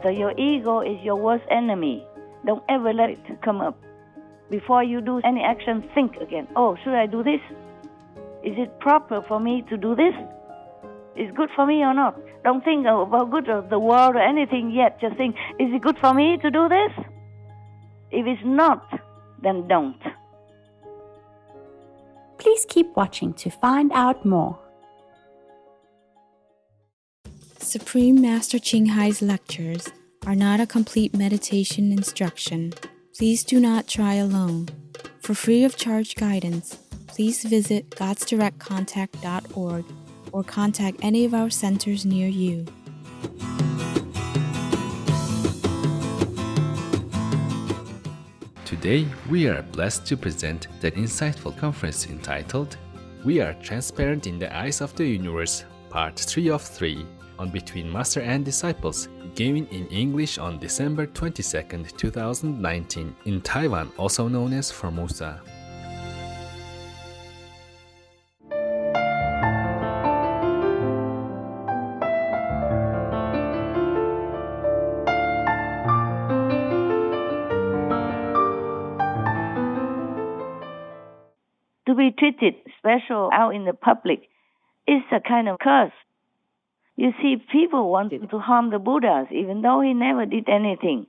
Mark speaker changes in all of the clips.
Speaker 1: So your ego is your worst enemy. Don't ever let it come up. Before you do any action, think again. Oh, should I do this? Is it proper for me to do this? Is it good for me or not? Don't think about good of the world or anything yet. Just think, is it good for me to do this? If it's not, then don't.
Speaker 2: Please keep watching to find out more.
Speaker 3: Supreme Master Ching Hai's lectures are not a complete meditation instruction. Please do not try alone. For free of charge guidance, please visit godsdirectcontact.org or contact any of our centers near you.
Speaker 4: Today, we are blessed to present the insightful conference entitled We Are Transparent in the Eyes of the Universe, Part 3 of 3, on Between Master and Disciples, given in English on December 22, 2019, in Taiwan, also known as Formosa.
Speaker 1: To be treated special out in the public is a kind of curse. You see, people wanted to harm the Buddhas, even though he never did anything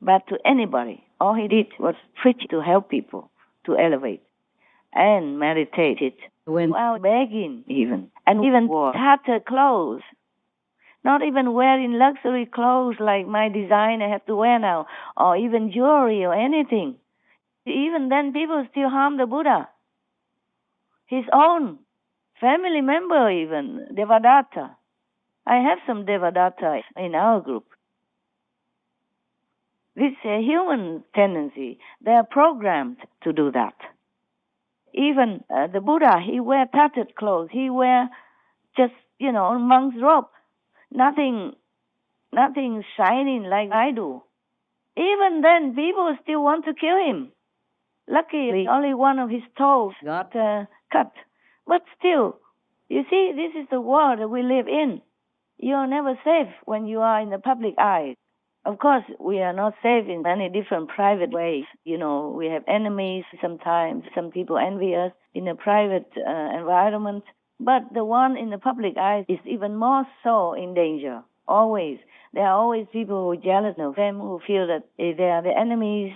Speaker 1: bad to anybody. All he did was preach to help people to elevate and meditated, went out begging and even wore tattered clothes. Not even wearing luxury clothes like my designer have to wear now, or even jewelry or anything. Even then, people still harm the Buddha. His own family member even, Devadatta. I have some Devadatta in our group. This is a human tendency. They are programmed to do that. Even the Buddha, he wear tattered clothes. He wear just, monk's robe. Nothing shining like I do. Even then, people still want to kill him. Luckily, only one of his toes got cut. But still, you see, this is the world that we live in. You're never safe when you are in the public eye. Of course, we are not safe in many different private ways. We have enemies sometimes. Some people envy us in a private environment. But the one in the public eye is even more so in danger, always. There are always people who are jealous of them, who feel that they are the enemies.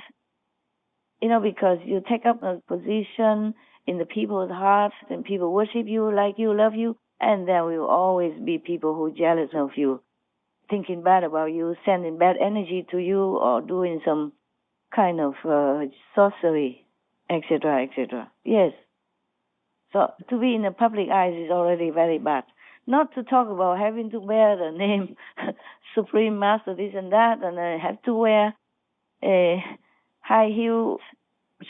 Speaker 1: Because you take up a position in the people's hearts and people worship you, like you, love you. And there will always be people who are jealous of you, thinking bad about you, sending bad energy to you, or doing some kind of sorcery, etc., etc. Yes. So to be in the public eyes is already very bad. Not to talk about having to wear the name Supreme Master, this and that, and have to wear high heel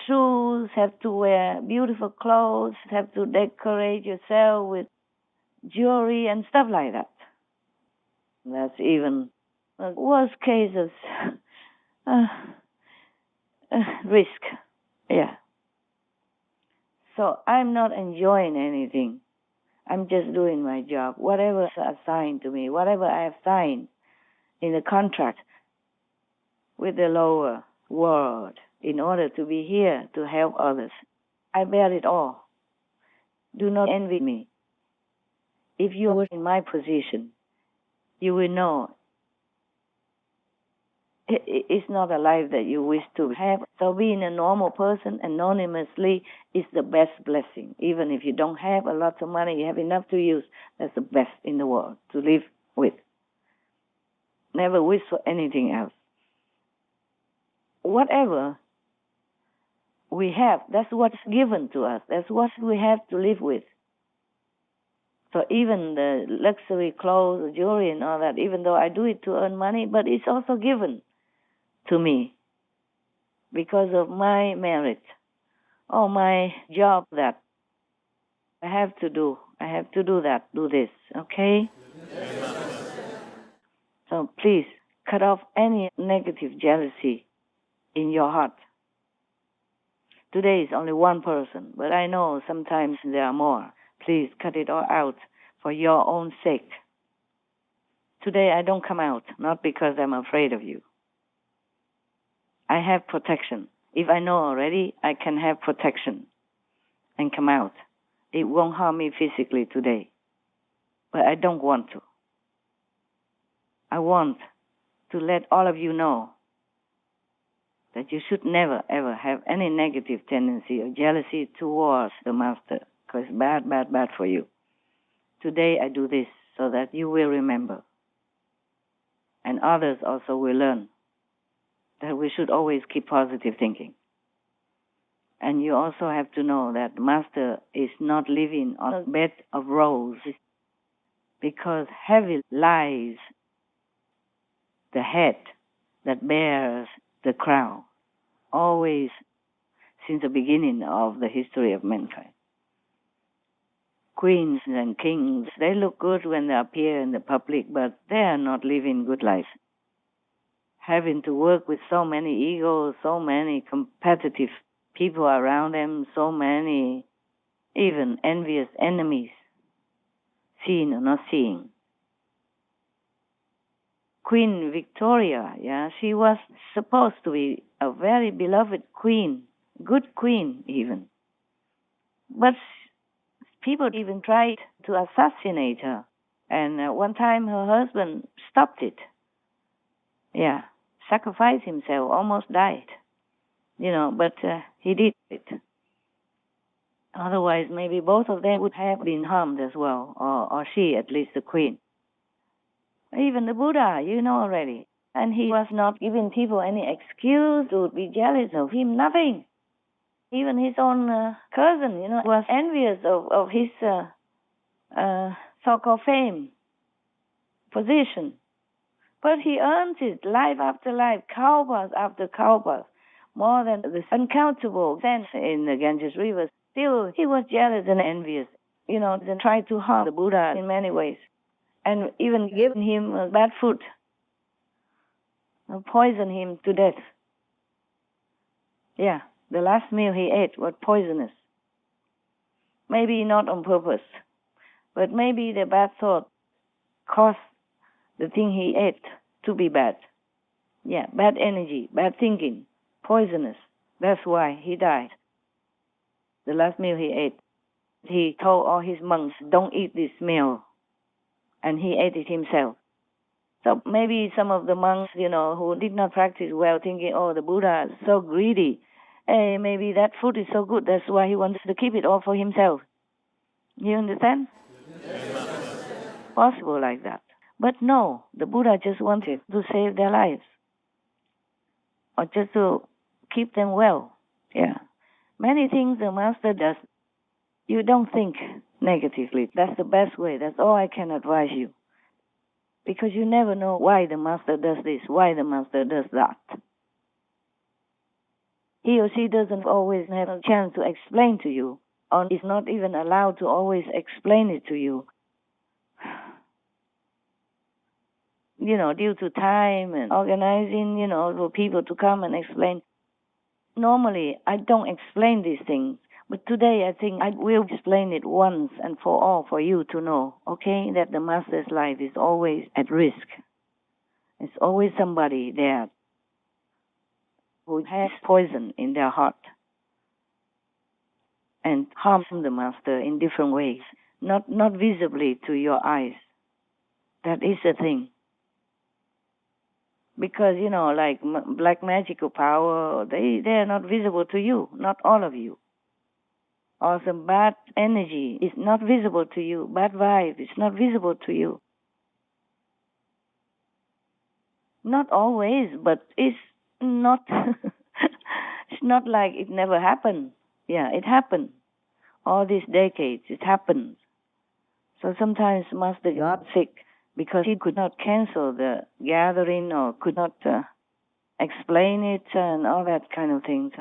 Speaker 1: shoes, have to wear beautiful clothes, have to decorate yourself with jewelry and stuff like that. That's even the worst case of risk. Yeah. So I'm not enjoying anything. I'm just doing my job. Whatever is assigned to me, whatever I have signed in the contract with the lower world in order to be here to help others, I bear it all. Do not envy me. If you were in my position, you will know it's not a life that you wish to have. So being a normal person anonymously is the best blessing. Even if you don't have a lot of money, you have enough to use, that's the best in the world to live with. Never wish for anything else. Whatever we have, that's what's given to us. That's what we have to live with. So even the luxury clothes, jewelry and all that, even though I do it to earn money, but it's also given to me because of my merit or my job that I have to do. I have to do that, do this, okay? So please, cut off any negative jealousy in your heart. Today is only one person, but I know sometimes there are more. Please cut it all out for your own sake, Today I don't come out, not because I'm afraid of you. I have protection. If I know already, I can have protection and come out. It won't harm me physically today. But I don't want to. I want to let all of you know that you should never, ever have any negative tendency or jealousy towards the Master, because it's bad, bad, bad for you. Today I do this so that you will remember. And others also will learn that we should always keep positive thinking. And you also have to know that the Master is not living on a bed of roses, because heavy lies the head that bears the crown, always since the beginning of the history of mankind. Queens and kings, they look good when they appear in the public, but they are not living good lives. Having to work with so many egos, so many competitive people around them, so many even envious enemies, seeing or not seeing. Queen Victoria, she was supposed to be a very beloved queen, good queen even. But people even tried to assassinate her. And one time her husband stopped it. Sacrificed himself, almost died. But he did it. Otherwise, maybe both of them would have been harmed as well, or she, at least the queen. Even the Buddha, already. And he was not giving people any excuse to be jealous of him, nothing. Even his own cousin, was envious of his so-called fame, position. But he earned it life after life, kalpas after kalpas, more than the uncountable sands in the Ganges River. Still, he was jealous and envious, and tried to harm the Buddha in many ways. And even given him bad food, and poisoned him to death. The last meal he ate was poisonous. Maybe not on purpose, but maybe the bad thought caused the thing he ate to be bad. Bad energy, bad thinking, poisonous. That's why he died. The last meal he ate, he told all his monks, don't eat this meal. And he ate it himself. So maybe some of the monks, who did not practice well, thinking, the Buddha is so greedy. Hey, maybe that food is so good, that's why he wants to keep it all for himself. You understand? Yes. Possible like that. But no, the Buddha just wanted to save their lives. Or just to keep them well. Many things the Master does, you don't think negatively. That's the best way. That's all I can advise you. Because you never know why the Master does this, why the Master does that. He or she doesn't always have a chance to explain to you, or is not even allowed to always explain it to you. Due to time and organizing, for people to come and explain. Normally, I don't explain these things. But today, I think I will explain it once and for all for you to know, okay, that the Master's life is always at risk. There's always somebody there who has poison in their heart and harms the Master in different ways, not visibly to your eyes. That is the thing. Because, like black magical power, they are not visible to you, not all of you. Or some bad energy is not visible to you, bad vibe is not visible to you. Not always, but it's not it's not like it never happened. It happened. All these decades, it happened. So sometimes Master got sick because he could not cancel the gathering or could not explain it and all that kind of things.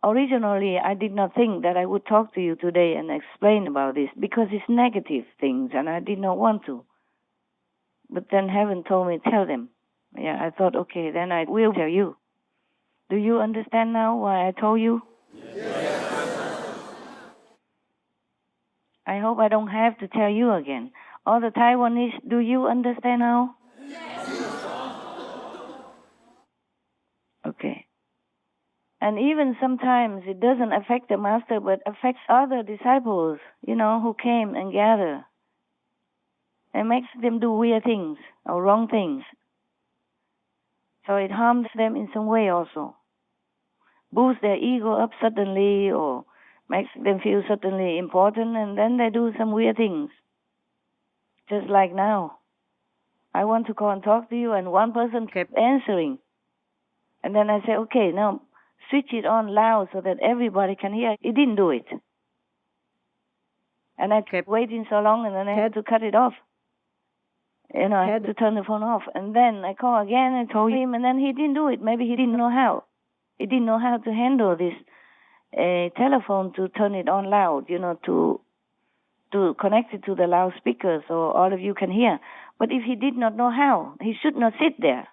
Speaker 1: Originally, I did not think that I would talk to you today and explain about this because it's negative things and I did not want to. But then heaven told me, tell them. I thought, okay, then I will tell you. Do you understand now why I told you? Yes. I hope I don't have to tell you again. All the Taiwanese, do you understand now? Yes. And even sometimes it doesn't affect the master, but affects other disciples, who came and gather. And makes them do weird things or wrong things. So it harms them in some way also. Boosts their ego up suddenly or makes them feel suddenly important, and then they do some weird things. Just like now. I want to call and talk to you, and one person kept answering. And then I said, okay, now switch it on loud so that everybody can hear. He didn't do it. And I kept waiting so long, and then I had to cut it off. I had to turn the phone off. And then I called again and told him, and then he didn't do it. Maybe he didn't know how. He didn't know how to handle this telephone to turn it on loud, to connect it to the loudspeaker so all of you can hear. But if he did not know how, he should not sit there.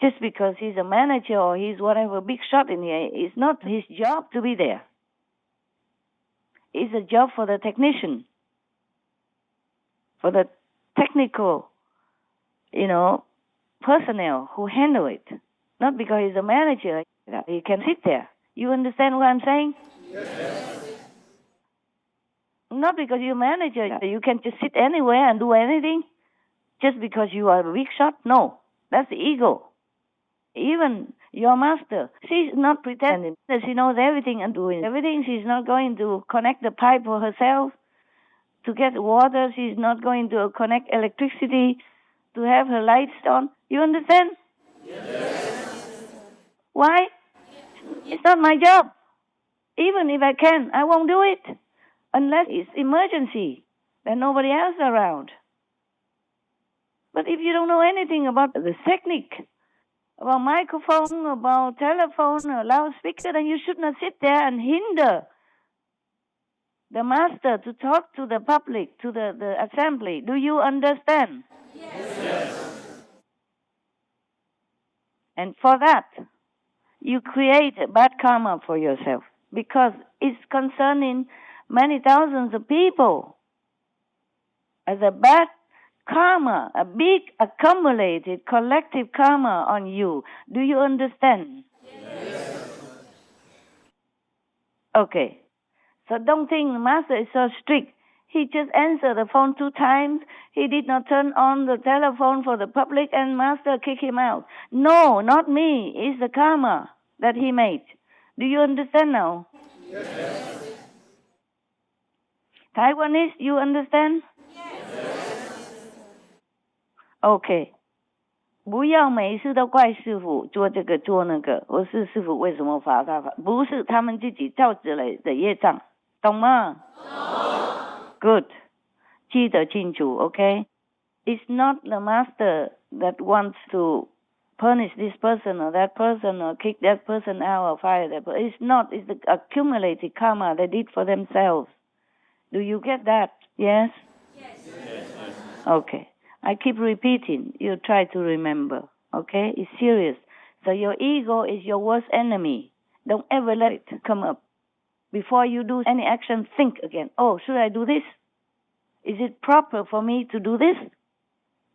Speaker 1: Just because he's a manager or he's whatever big shot in here, it's not his job to be there. It's a job for the technician, for the technical, personnel who handle it. Not because he's a manager, he can sit there. You understand what I'm saying? Yes. Not because you're a manager, you can just sit anywhere and do anything just because you are a weak shot. No, that's the ego. Even your master, she's not pretending that she knows everything and doing everything. She's not going to connect the pipe for herself to get water. She's not going to connect electricity to have her lights on. You understand? Yes. Why? It's not my job. Even if I can, I won't do it. Unless it's emergency, then nobody else around. But if you don't know anything about the technique, about microphone, about telephone, or loudspeaker, then you should not sit there and hinder the master to talk to the public, to the assembly. Do you understand? Yes. And for that, you create bad karma for yourself because it's concerning many thousands of people as a bad karma, a big accumulated collective karma on you. Do you understand? Yes. Okay. So don't think the master is so strict. He just answered the phone 2 times. He did not turn on the telephone for the public and master kicked him out. No, not me. It's the karma that he made. Do you understand now? Yes. Taiwanese, you understand? Yes. Okay. 不要每次都怪师父做这个做那个，我是师父为什么罚他？不是他们自己造起来的业障，懂吗？懂。Good. 记得清楚 okay? It's not the master that wants to punish this person or that person or kick that person out or fire that person. It's not. It's the accumulated karma they did for themselves. Do you get that? Yes? Yes. Okay. I keep repeating. You try to remember. Okay? It's serious. So your ego is your worst enemy. Don't ever let it come up. Before you do any action, think again. Oh, should I do this? Is it proper for me to do this?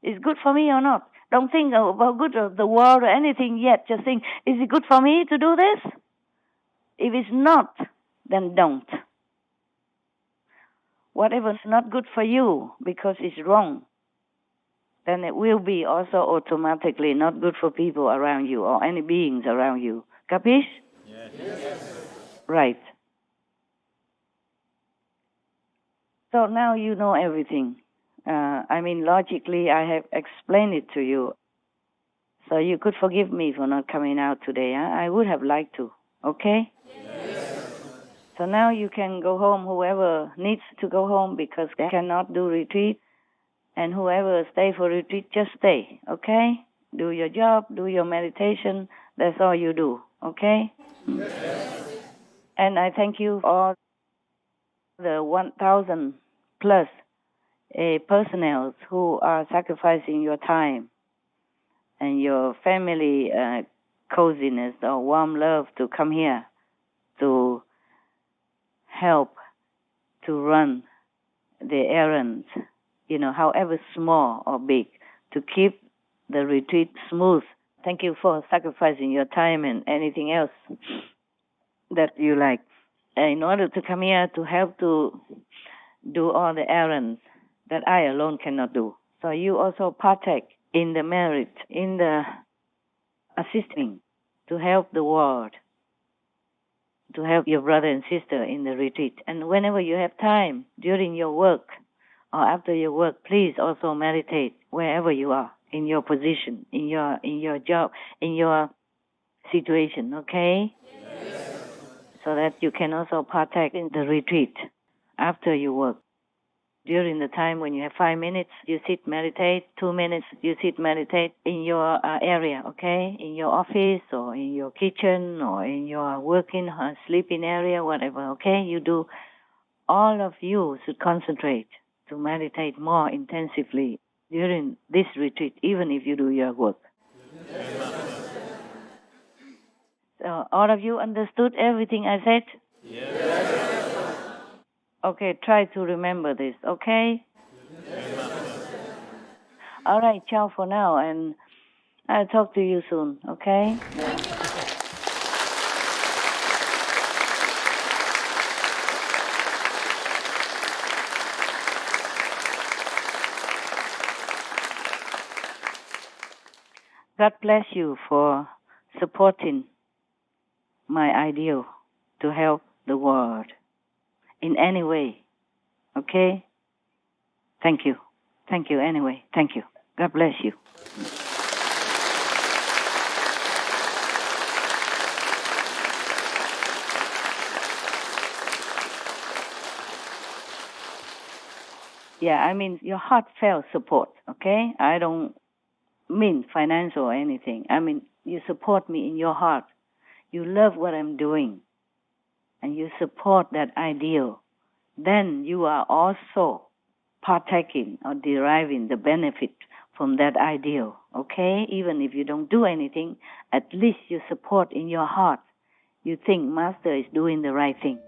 Speaker 1: Is it good for me or not? Don't think about good of the world or anything yet. Just think, is it good for me to do this? If it's not, then don't. Whatever's not good for you because it's wrong, then it will be also automatically not good for people around you or any beings around you. Capish? Yes. Right. So now you know everything. Logically, I have explained it to you. So you could forgive me for not coming out today. Huh? I would have liked to. Okay? Yes. So now you can go home, whoever needs to go home because they cannot do retreat. And whoever stay for retreat, just stay. Okay? Do your job, do your meditation. That's all you do. Okay? Yes. And I thank you for all the 1,000 plus personnel who are sacrificing your time and your family coziness or warm love to come here to help to run the errands, however small or big, to keep the retreat smooth, Thank you for sacrificing your time and anything else that you like in order to come here to help to do all the errands that I alone cannot do. So you also partake in the merit, in the assisting to help the world, to help your brother and sister in the retreat. And whenever you have time during your work or after your work, please also meditate wherever you are, in your position, in your job, in your situation, okay? Yes. So that you can also partake in the retreat after you work. During the time when you have 5 minutes, you sit, meditate. 2 minutes, you sit, meditate in your area, okay? In your office or in your kitchen or in your working or sleeping area, whatever, okay? You do. All of you should concentrate to meditate more intensively during this retreat, even if you do your work. So all of you understood everything I said? Yes. Okay, try to remember this, okay? Yes. All right, ciao for now, and I'll talk to you soon, okay? God bless you for supporting my ideal to help the world in any way, okay? Thank you. Thank you anyway. Thank you. God bless you. Yeah, I mean your heartfelt support, okay? I don't mean financial or anything. I mean you support me in your heart. You love what I'm doing, and you support that ideal. Then you are also partaking or deriving the benefit from that ideal, okay? Even if you don't do anything, at least you support in your heart. You think Master is doing the right thing.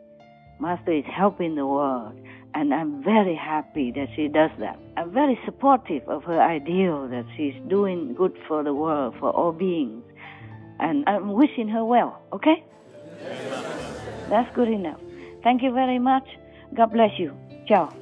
Speaker 1: Master is helping the world, and I'm very happy that she does that. I'm very supportive of her ideal that she's doing good for the world, for all beings, and I'm wishing her well, okay? That's good enough. Thank you very much. God bless you. Ciao.